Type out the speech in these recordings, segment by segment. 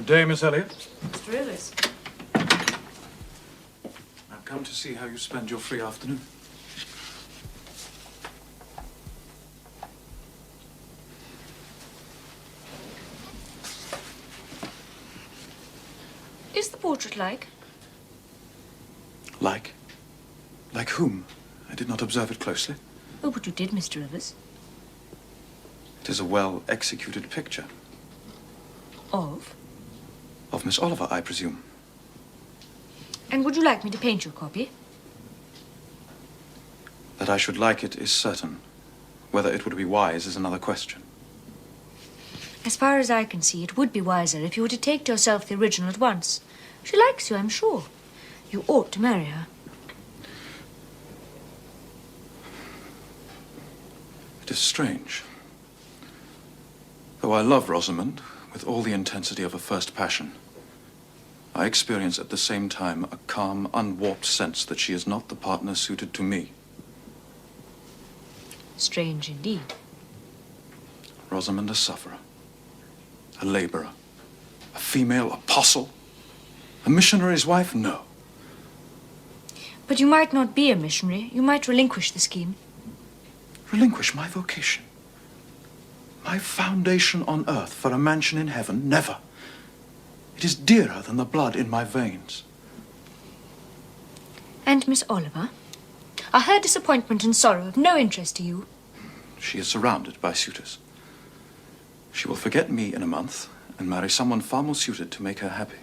day, Miss Elliot. Mr. Rivers. I've come to see how you spend your free afternoon. Is the portrait like? Like? Like whom? I did not observe it closely. Oh, but you did, Mr. Rivers. It is a well-executed picture. Of? Of Miss Oliver, I presume. And would you like me to paint you a copy? That I should like it is certain. Whether it would be wise is another question. As far as I can see, it would be wiser if you were to take to yourself the original at once. She likes you, I'm sure. You ought to marry her. It is strange. Though I love Rosamond with all the intensity of a first passion, I experience at the same time a calm, unwarped sense that she is not the partner suited to me. Strange indeed. Rosamond a sufferer, a laborer, a female apostle, a missionary's wife? No. But you might not be a missionary. You might relinquish the scheme. Relinquish my vocation? My foundation on earth for a mansion in heaven? Never. It is dearer than the blood in my veins. And Miss Oliver? Are her disappointment and sorrow of no interest to you? She is surrounded by suitors. She will forget me in a month and marry someone far more suited to make her happy.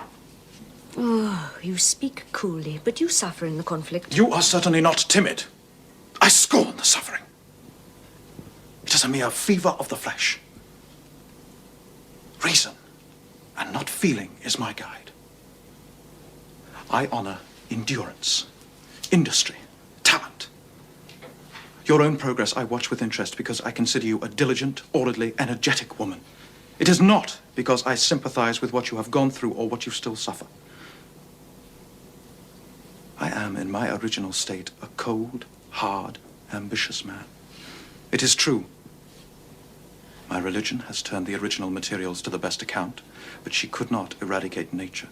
Oh, you speak coolly, but you suffer in the conflict. You are certainly not timid. I scorn the suffering. It is a mere fever of the flesh. Reason and not feeling is my guide. I honor endurance, industry, talent. Your own progress I watch with interest because I consider you a diligent, orderly, energetic woman. It is not because I sympathize with what you have gone through or what you still suffer. I am, in my original state, a cold, hard, ambitious man. It is true. My religion has turned the original materials to the best account, but she could not eradicate nature.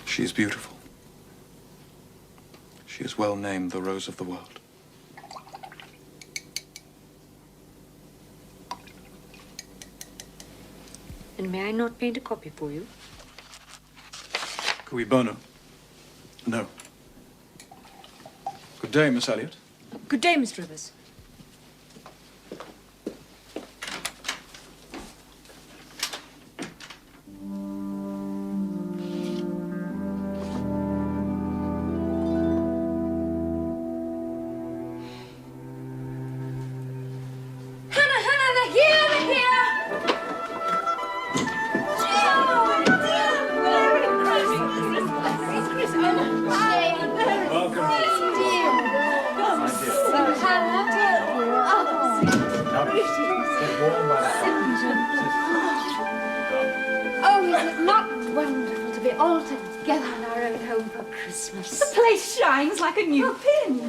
She is beautiful. She is well named the Rose of the World. And may I not paint a copy for you? Cui bono? No. Good day, Miss Elliot. Good day, Mr. Rivers.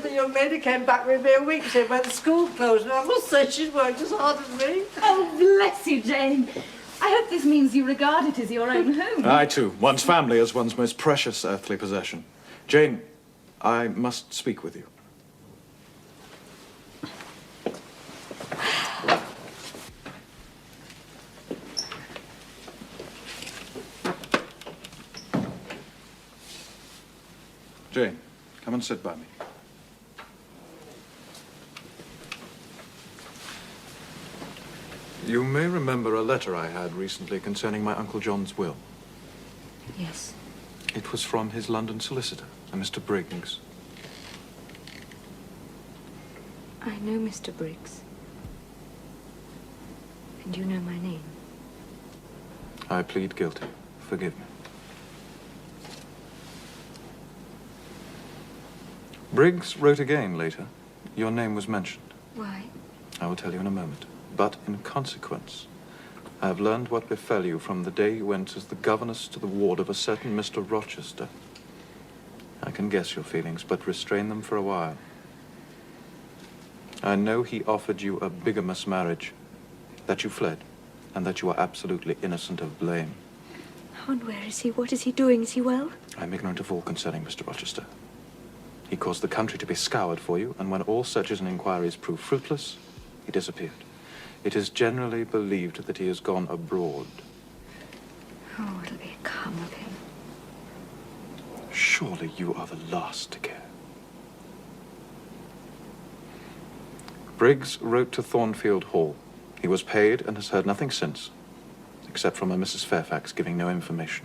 The young lady came back with me a week ago when the school closed, and I must say she's worked as hard as me. Oh, bless you, Jane. I hope this means you regard it as your own home. I, too. One's family is one's most precious earthly possession. Jane, I must speak with you. Jane, come and sit by me. You may remember a letter I had recently concerning my Uncle John's will. Yes. It was from his London solicitor, a Mr. Briggs. I know Mr. Briggs. And you know my name. I plead guilty. Forgive me. Briggs wrote again later. Your name was mentioned. Why? I will tell you in a moment. But in consequence I have learned what befell you from the day you went as the governess to the ward of a certain Mr. Rochester. I can guess your feelings, but restrain them for a while. I know he offered you a bigamous marriage, that you fled, and that you are absolutely innocent of blame. And where is he? What is he doing? Is he well? I'm ignorant of all concerning Mr. Rochester. He caused the country to be scoured for you, and when all searches and inquiries proved fruitless, he disappeared. It is generally believed that he has gone abroad. Oh, it'll become of him. Surely you are the last to care. Briggs wrote to Thornfield Hall. He was paid and has heard nothing since, except from a Mrs. Fairfax giving no information.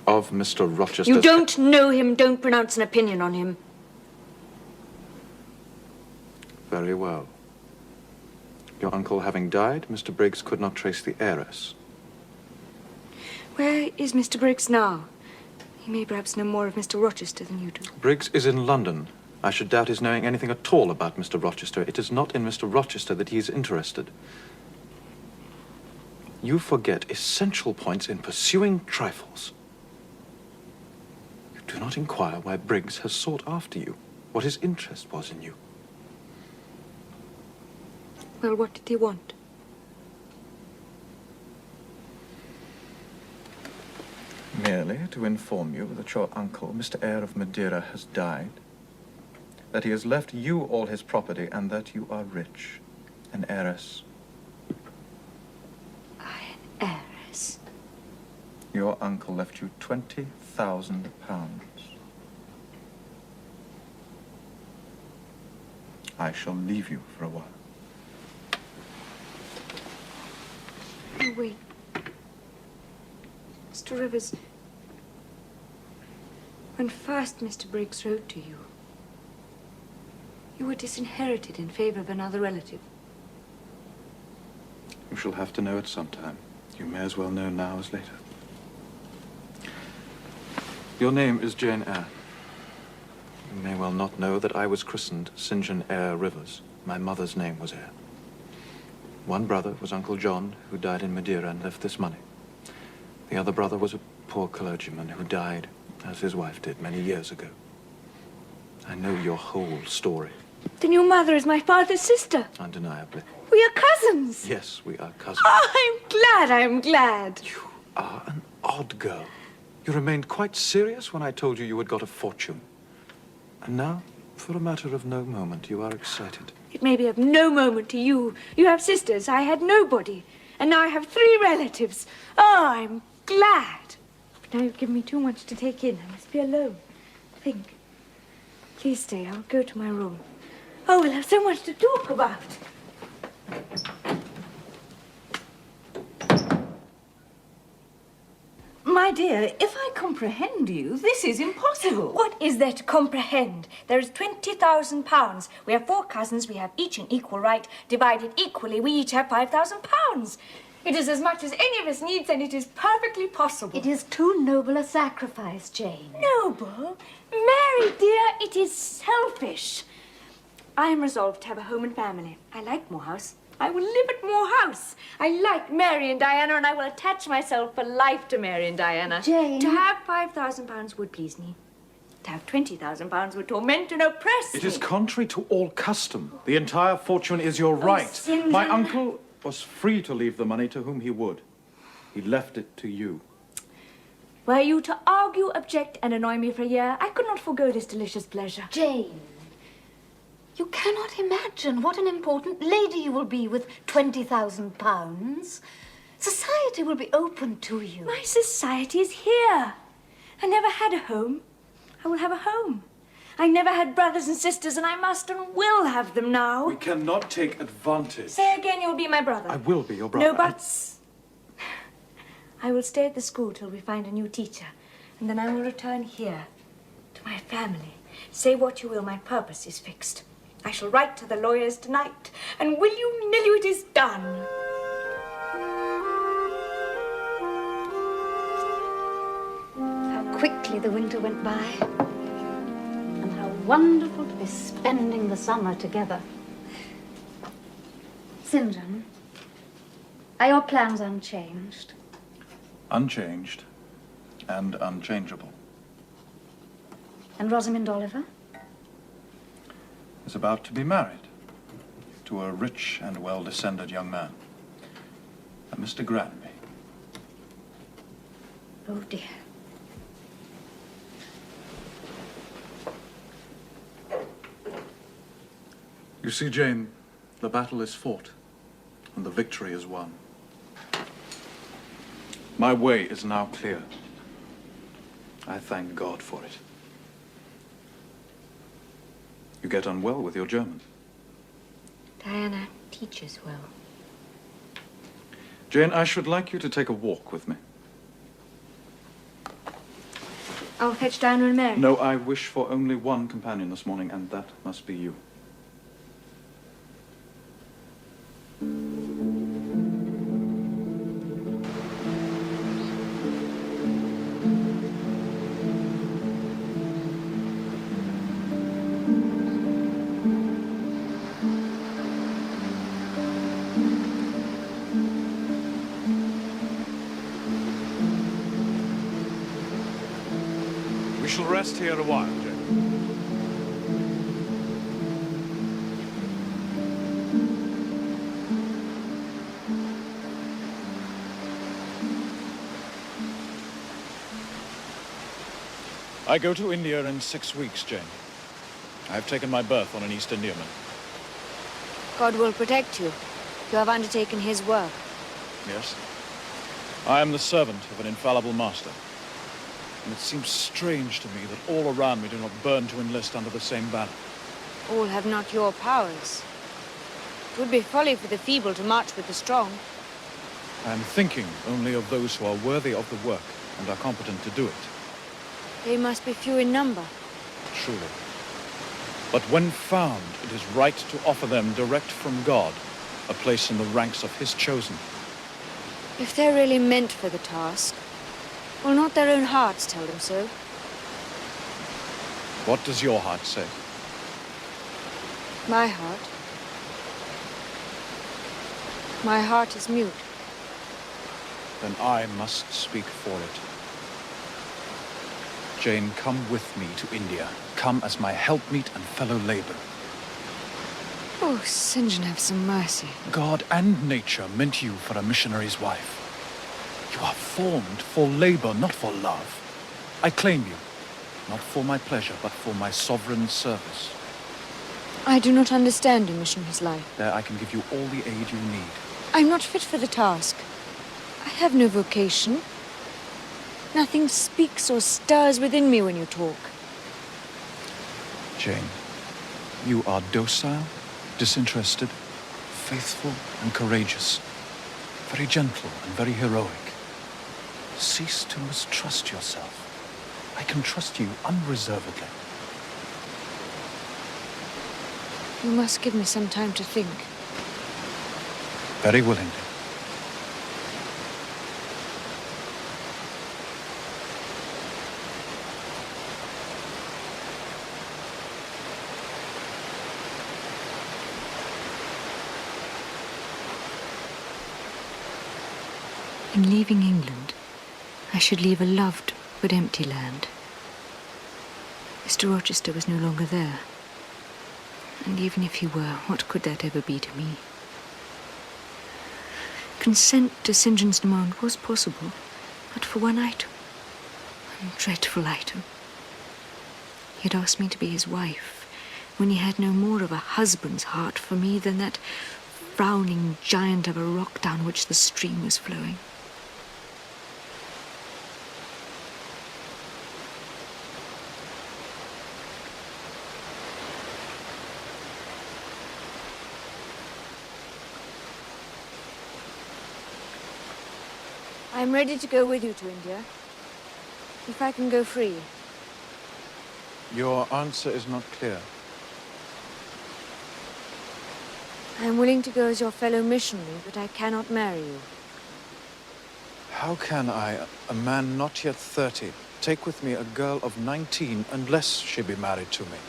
Of Mr. Rochester... You don't know him. Don't pronounce an opinion on him. Very well. Your uncle having died, Mr. Briggs could not trace the heiress. Where is Mr. Briggs now? He may perhaps know more of Mr. Rochester than you do. Briggs is in London. I should doubt his knowing anything at all about Mr. Rochester. It is not in Mr. Rochester that he is interested. You forget essential points in pursuing trifles. You do not inquire why Briggs has sought after you, what his interest was in you. Well, what did he want? Merely to inform you that your uncle, Mr. Eyre of Madeira, has died, that he has left you all his property, and that you are rich, an heiress. An heiress? Your uncle left you £20,000. I shall leave you for a while. Oh, wait. Mr. Rivers, when first Mr. Briggs wrote to you, you were disinherited in favor of another relative. You shall have to know it sometime. You may as well know now as later. Your name is Jane Eyre. You may well not know that I was christened St. John Eyre Rivers. My mother's name was Eyre. One brother was Uncle John, who died in Madeira and left this money. The other brother was a poor clergyman who died, as his wife did, many years ago. I know your whole story. Then your mother is my father's sister. Undeniably. We are cousins. Yes, we are cousins. Oh, I'm glad. You are an odd girl. You remained quite serious when I told you you had got a fortune. And now, for a matter of no moment, you are excited. It may be of no moment to you. You have sisters. I had nobody. And now I have 3 relatives. Oh, I'm glad. But now you've given me too much to take in. I must be alone. Think. Please stay. I'll go to my room. Oh, we'll have so much to talk about. My dear, if I comprehend you, this is impossible. What is there to comprehend? There is £20,000. We have 4 cousins. We have each an equal right. Divided equally, we each have £5,000. It is as much as any of us needs, and it is perfectly possible. It is too noble a sacrifice, Jane. Noble? Mary, dear, it is selfish. I am resolved to have a home and family. I like Morehouse. I will live at Morehouse. I like Mary and Diana, and I will attach myself for life to Mary and Diana. Jane. To have £5,000 would please me. To have £20,000 would torment and oppress me. It is contrary to all custom. The entire fortune is your right. St. My John. uncle was free to leave the money to whom he would. He left it to you. Were you to argue, object, and annoy me for a year, I could not forego this delicious pleasure. Jane, you cannot imagine what an important lady you will be with £20,000. Society will be open to you. My society is here. I never had a home. I will have a home. I never had brothers and sisters, and I must and will have them now. We cannot take advantage. Say again, you'll be my brother. I will be your brother. No buts. I will stay at the school till we find a new teacher, and then I will return here to my family. Say what you will, my purpose is fixed. I shall write to the lawyers tonight, and will you nill you, it is done. How quickly the winter went by, and how wonderful to be spending the summer together. St. John, Are your plans unchanged? Unchanged and unchangeable. And Rosamond Oliver? Is about to be married to a rich and well-descended young man, a Mr. Granby. Oh, dear. You see, Jane, the battle is fought and the victory is won. My way is now clear. I thank God for it. You get on well with your German. Diana teaches well. Jane, I should like you to take a walk with me. I'll fetch Diana and Mary. No, I wish for only one companion this morning, and that must be you. We shall rest here a while, Jane. I go to India in 6 weeks, Jane. I have taken my berth on an East Indiaman. God will protect you. You have undertaken his work. Yes. I am the servant of an infallible master. And it seems strange to me that all around me do not burn to enlist under the same banner. All have not your powers. It would be folly for the feeble to march with the strong. I am thinking only of those who are worthy of the work and are competent to do it. They must be few in number. Truly. But when found, it is right to offer them direct from God a place in the ranks of his chosen. If they're really meant for the task, will not their own hearts tell them so? What does your heart say? My heart? My heart is mute. Then I must speak for it. Jane, come with me to India. Come as my helpmeet and fellow laborer. Oh, St. John, have some mercy. God and nature meant you for a missionary's wife. You are formed for labor, not for love. I claim you, not for my pleasure, but for my sovereign service. I do not understand a missionary's life. There I can give you all the aid you need. I'm not fit for the task. I have no vocation. Nothing speaks or stirs within me when you talk. Jane, you are docile, disinterested, faithful and courageous, very gentle and very heroic. Cease to mistrust yourself. I can trust you unreservedly. You must give me some time to think. Very willingly. In leaving England, I should leave a loved but empty land. Mr. Rochester was no longer there. And even if he were, what could that ever be to me? Consent to St. John's demand was possible, but for one item. One dreadful item. He had asked me to be his wife, when he had no more of a husband's heart for me than that frowning giant of a rock down which the stream was flowing. I'm ready to go with you to India, if I can go free. Your answer is not clear. I'm willing to go as your fellow missionary, but I cannot marry you. How can I, a man not yet 30, take with me a girl of 19 unless she be married to me?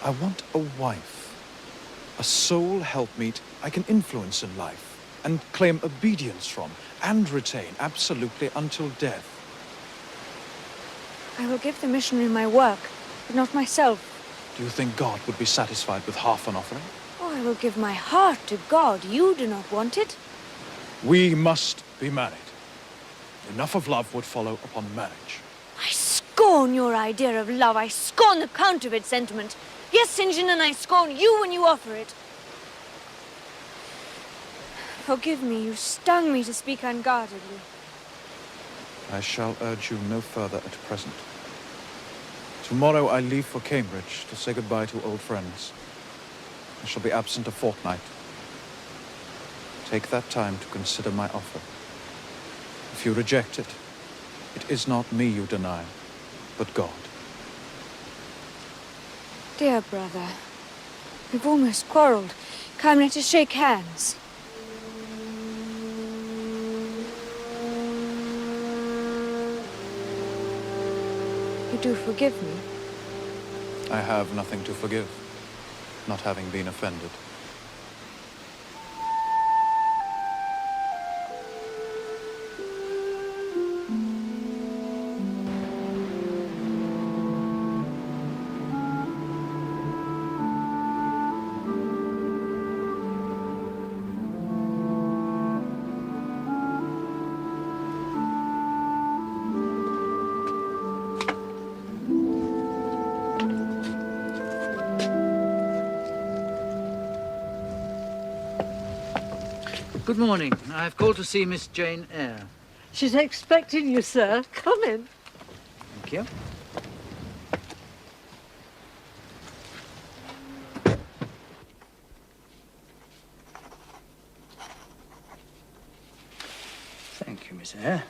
I want a wife, a sole helpmeet I can influence in life. and claim obedience from and retain absolutely until death. I will give the missionary my work, but not myself. Do you think God would be satisfied with half an offering? Oh, I will give my heart to God. You do not want it. We must be married. Enough of love would follow upon marriage. I scorn your idea of love. I scorn the counterfeit sentiment. Yes, St. John, and I scorn you when you offer it. Forgive me, you stung me to speak unguardedly. I shall urge you no further at present. Tomorrow I leave for Cambridge to say goodbye to old friends. I shall be absent a fortnight. Take that time to consider my offer. If you reject it, it is not me you deny, but God. Dear brother, we've almost quarreled. Come, let us shake hands. You do forgive me? I have nothing to forgive, not having been offended. Good morning. I've called to see Miss Jane Eyre. She's expecting you, sir. Come in. Thank you. Thank you, Miss Eyre.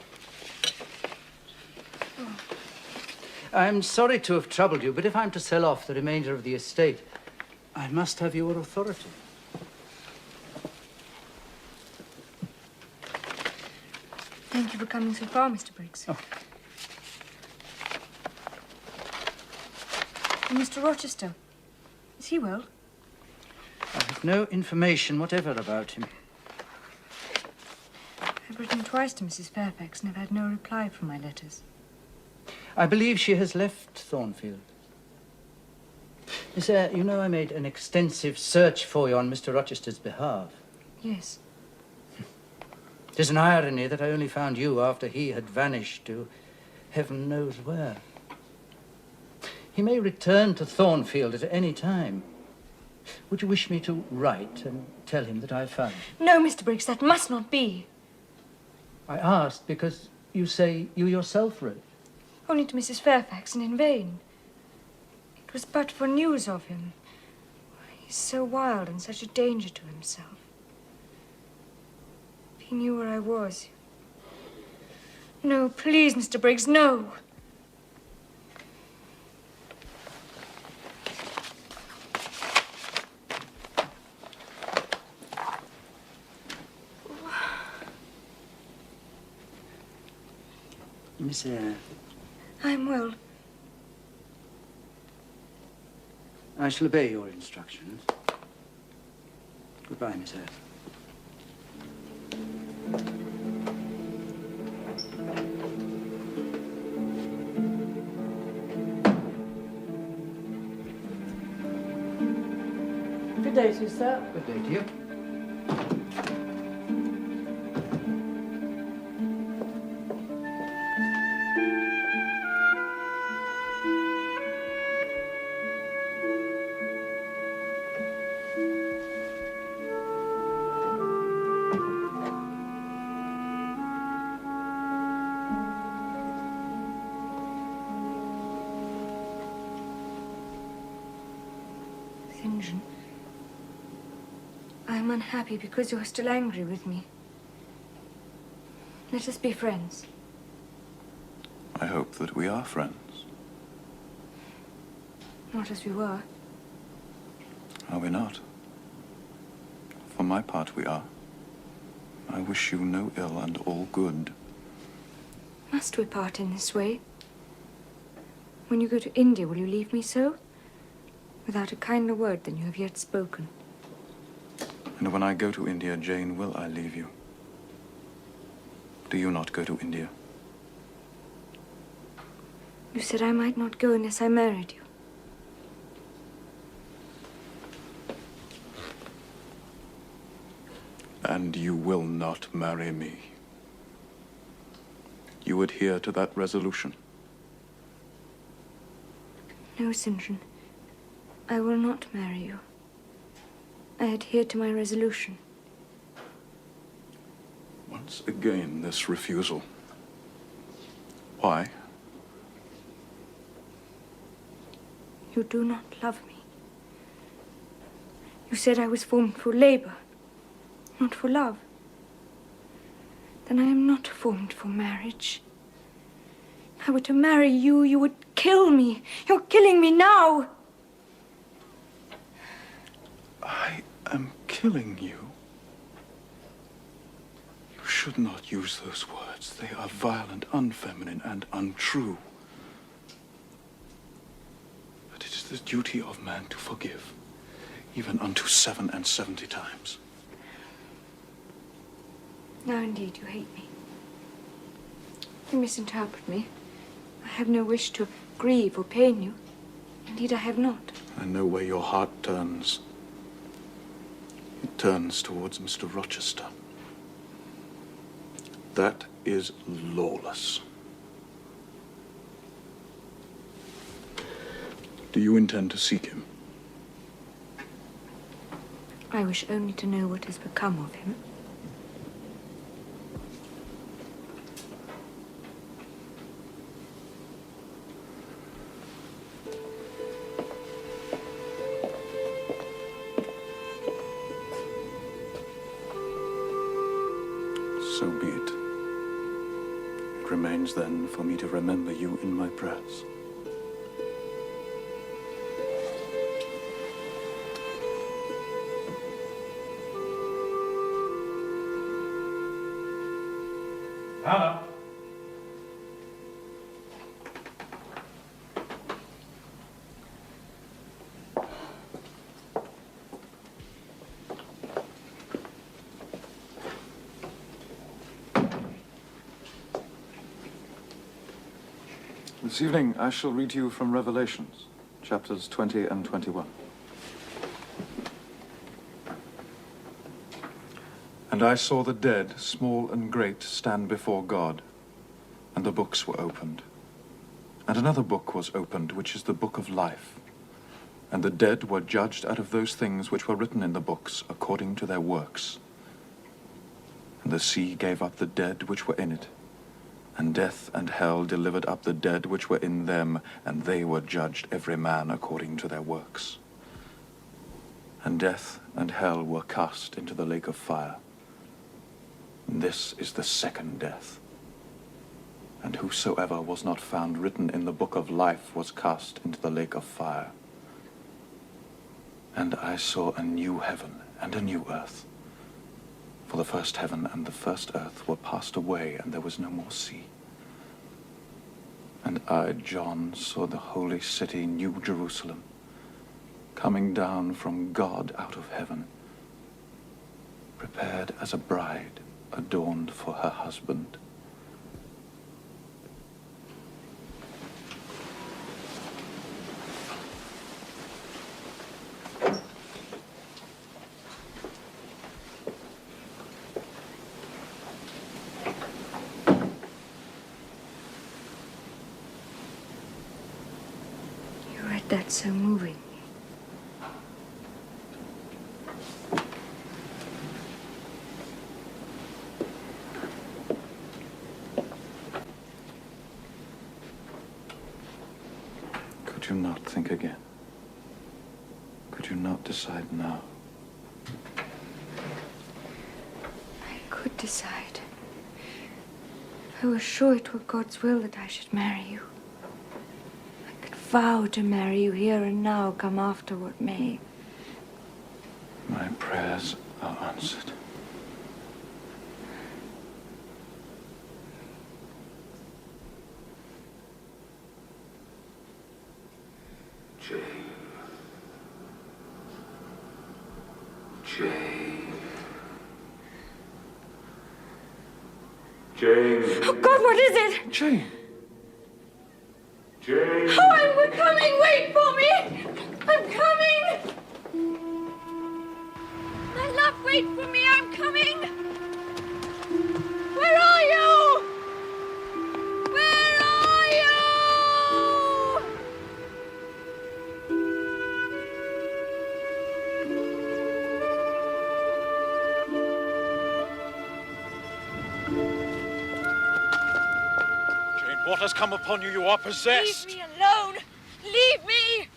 I'm sorry to have troubled you, but if I'm to sell off the remainder of the estate, I must have your authority. Thank you for coming so far, Mr. Briggs. Oh. And Mr. Rochester, is he well? I have no information whatever about him. I've written twice to Mrs. Fairfax and have had no reply from my letters. I believe she has left Thornfield. Miss Eyre, you know I made an extensive search for you on Mr. Rochester's behalf. Yes. It is an irony that I only found you after he had vanished to heaven knows where. He may return to Thornfield at any time. Would you wish me to write and tell him that I found him? No, Mr. Briggs, that must not be. I asked because you say you yourself wrote. Only to Mrs. Fairfax, and in vain. It was but for news of him. He's so wild and such a danger to himself. If he knew where I was. No, please, Mr. Briggs, no. Miss Eyre, I'm well. I shall obey your instructions. Goodbye, Miss Eyre. Good day to you, sir. Good day to you. St. John, I'm unhappy because you're still angry with me. Let us be friends. I hope that we are friends. Not as we were. Are we not? For my part, we are. I wish you no ill and all good. Must we part in this way? When you go to India, will you leave me so? Without a kinder word than you have yet spoken. And when I go to India, Jane, will I leave you? Do you not go to India? You said I might not go unless I married you. And you will not marry me. You adhere to that resolution. No, St. John. I will not marry you. I adhere to my resolution. Once again, this refusal. Why? You do not love me. You said I was formed for labor, not for love. Then I am not formed for marriage. If I were to marry you, you would kill me. You're killing me now. I am killing you. You should not use those words. They are violent, unfeminine, and untrue. But it is the duty of man to forgive, even unto 77 times. Now, indeed, you hate me. You misinterpret me. I have no wish to grieve or pain you. Indeed, I have not. I know where your heart turns. It turns towards Mr. Rochester. That is lawless. Do you intend to seek him? I wish only to know what has become of him. So be it. It remains then for me to remember you in my prayers. Anna. This evening I shall read to you from Revelations, chapters 20 and 21. And I saw the dead, small and great, stand before God, and the books were opened. And another book was opened, which is the book of life. And the dead were judged out of those things which were written in the books, according to their works. And the sea gave up the dead which were in it, and death and hell delivered up the dead which were in them, and they were judged every man according to their works. And death and hell were cast into the lake of fire. And this is the second death. And whosoever was not found written in the book of life was cast into the lake of fire. And I saw a new heaven and a new earth. For the first heaven and the first earth were passed away, and there was no more sea. And I, John, saw the holy city, New Jerusalem, coming down from God out of heaven, prepared as a bride adorned for her husband. That's so moving. Could you not think again? Could you not decide now? I could decide. I was sure it were God's will that I should marry you. Vow to marry you here and now, come after what may. My prayers are answered. Jane. Jane. Oh, God, what is it? Jane. Jane. Oh, we're coming. Wait for me. I'm coming. My love, wait for me. I'm coming. Where are you? Where are you? Jane, what has come upon you? You are possessed. Leave me alone. Leave me.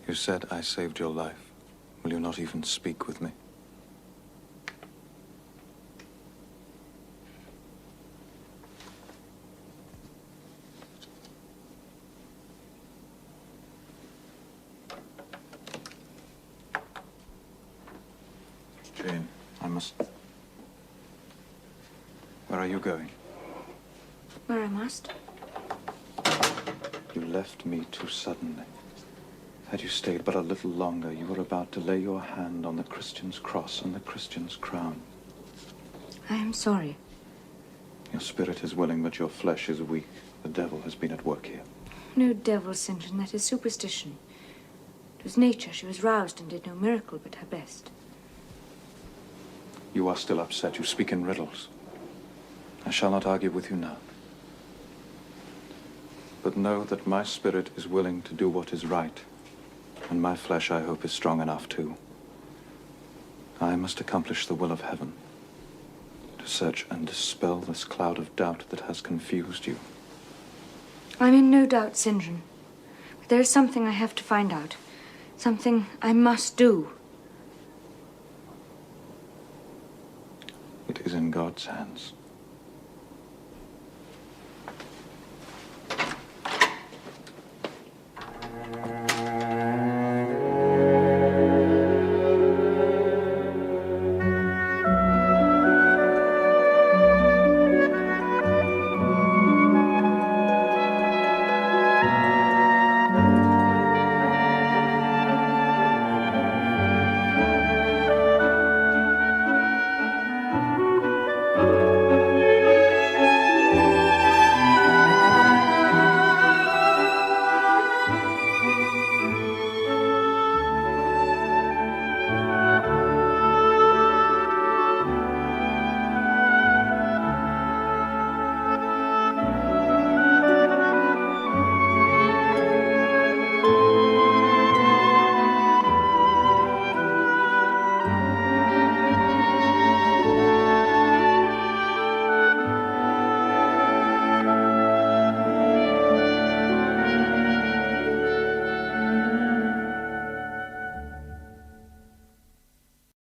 You said I saved your life. Will you not even speak with me? Jane, I must... Where are you going? Where I must. You left me too suddenly. Had you stayed but a little longer, you were about to lay your hand on the Christian's cross and the Christian's crown. I am sorry. Your spirit is willing, but your flesh is weak. The devil has been at work here. No devil, St. John. That is superstition. It was nature. She was roused and did no miracle but her best. You are still upset. You speak in riddles. I shall not argue with you now. But know that my spirit is willing to do what is right. And my flesh, I hope, is strong enough too. I must accomplish the will of heaven, to search and dispel this cloud of doubt that has confused you. I'm in no doubt, St. John. But there is something I have to find out. Something I must do. It is in God's hands.